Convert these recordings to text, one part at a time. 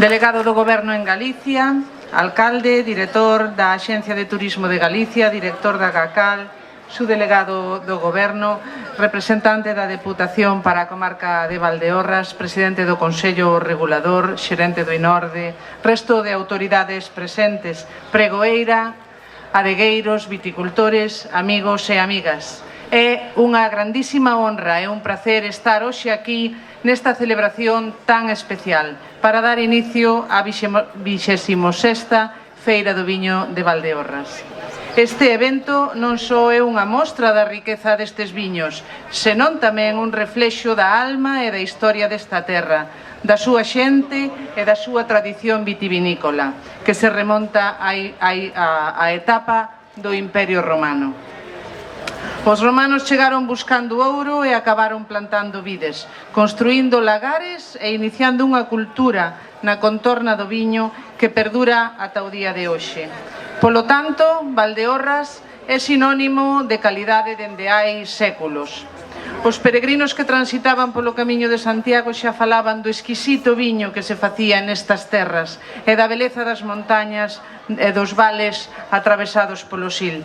Delegado do Goberno en Galicia, alcalde, director da Axencia de Turismo de Galicia, director da GACAL, subdelegado do Goberno, representante da Deputación para a Comarca de Valdeorras, presidente do Consello Regulador, xerente do INORDE, resto de autoridades presentes, pregoeira, adegueiros, viticultores, amigos e amigas. É unha grandísima honra e un placer estar hoxe aquí nesta celebración tan especial para dar inicio á 26ª Feira do Viño de Valdeorras. Este evento non só é unha mostra da riqueza destes viños, senón tamén un reflexo da alma e da historia desta terra, da súa xente e da súa tradición vitivinícola, que se remonta á etapa do Imperio Romano. Os romanos chegaron buscando ouro e acabaron plantando vides, construindo lagares e iniciando unha cultura na contorna do viño que perdura ata o día de hoxe. Polo tanto, Valdeorras é sinónimo de calidade dende hai séculos. Os peregrinos que transitaban polo camiño de Santiago xa falaban do exquisito viño que se facía nestas terras e da beleza das montañas e dos vales atravesados polo Sil.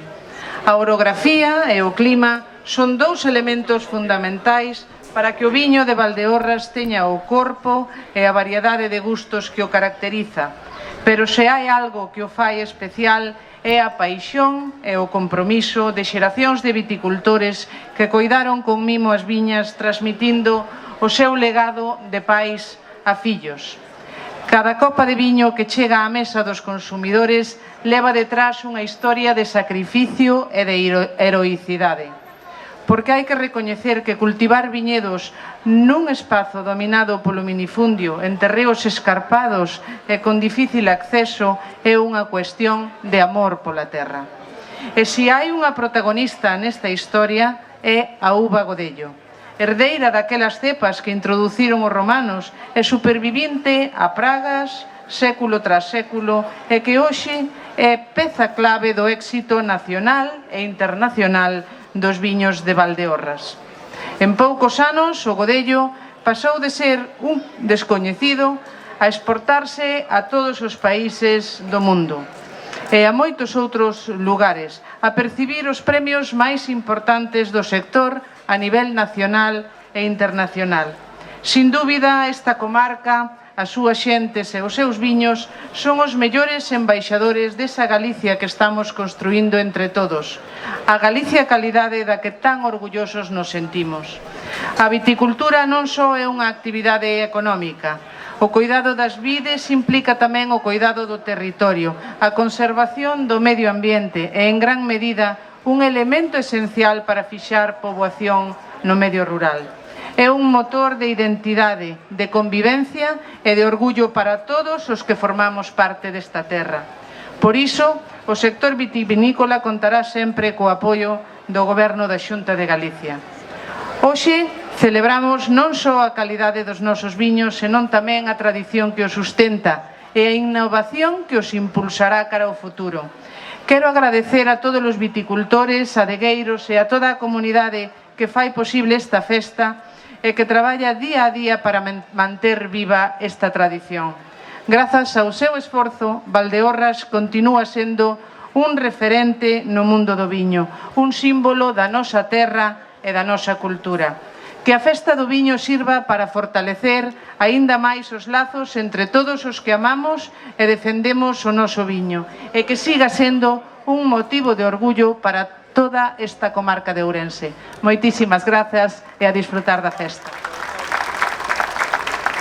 A orografía e o clima son dous elementos fundamentais para que o viño de Valdeorras teña o corpo e a variedade de gustos que o caracteriza. Pero se hai algo que o fai especial é a paixón e o compromiso de xeracións de viticultores que coidaron con mimo as viñas transmitindo o seu legado de pais a fillos. Cada copa de viño que chega á mesa dos consumidores leva detrás unha historia de sacrificio e de heroicidade. Porque hai que recoñecer que cultivar viñedos nun espazo dominado polo minifundio, en terreos escarpados e con difícil acceso, é unha cuestión de amor pola terra. E se hai unha protagonista nesta historia é a uva Godello, herdeira daquelas cepas que introduciron os romanos e supervivinte a pragas século tras século e que hoxe é peza clave do éxito nacional e internacional dos viños de Valdeorras. En poucos anos, o Godello pasou de ser un descoñecido a exportarse a todos os países do mundo e a moitos outros lugares, a percibir os premios máis importantes do sector a nivel nacional e internacional. Sin dúbida, esta comarca, as súas xentes e os seus viños son os mellores embaixadores desa Galicia que estamos construindo entre todos, a Galicia calidade da que tan orgullosos nos sentimos. A viticultura non só é unha actividade económica, o cuidado das vides implica tamén o cuidado do territorio, a conservación do medio ambiente e, en gran medida, un elemento esencial para fixar poboación no medio rural. É un motor de identidade, de convivencia e de orgullo para todos os que formamos parte desta terra. Por iso, o sector vitivinícola contará sempre co apoio do Goberno da Xunta de Galicia. Hoxe celebramos non só a calidade dos nosos viños, senón tamén a tradición que os sustenta e a innovación que os impulsará cara ao futuro. Quero agradecer a todos os viticultores, adegueiros e a toda a comunidade que fai posible esta festa e que traballa día a día para manter viva esta tradición. Grazas ao seu esforzo, Valdeorras continúa sendo un referente no mundo do viño, un símbolo da nosa terra e da nosa cultura. Que a festa do viño sirva para fortalecer aínda máis os lazos entre todos os que amamos e defendemos o noso viño e que siga sendo un motivo de orgullo para toda esta comarca de Ourense. Moitísimas grazas e a disfrutar da festa.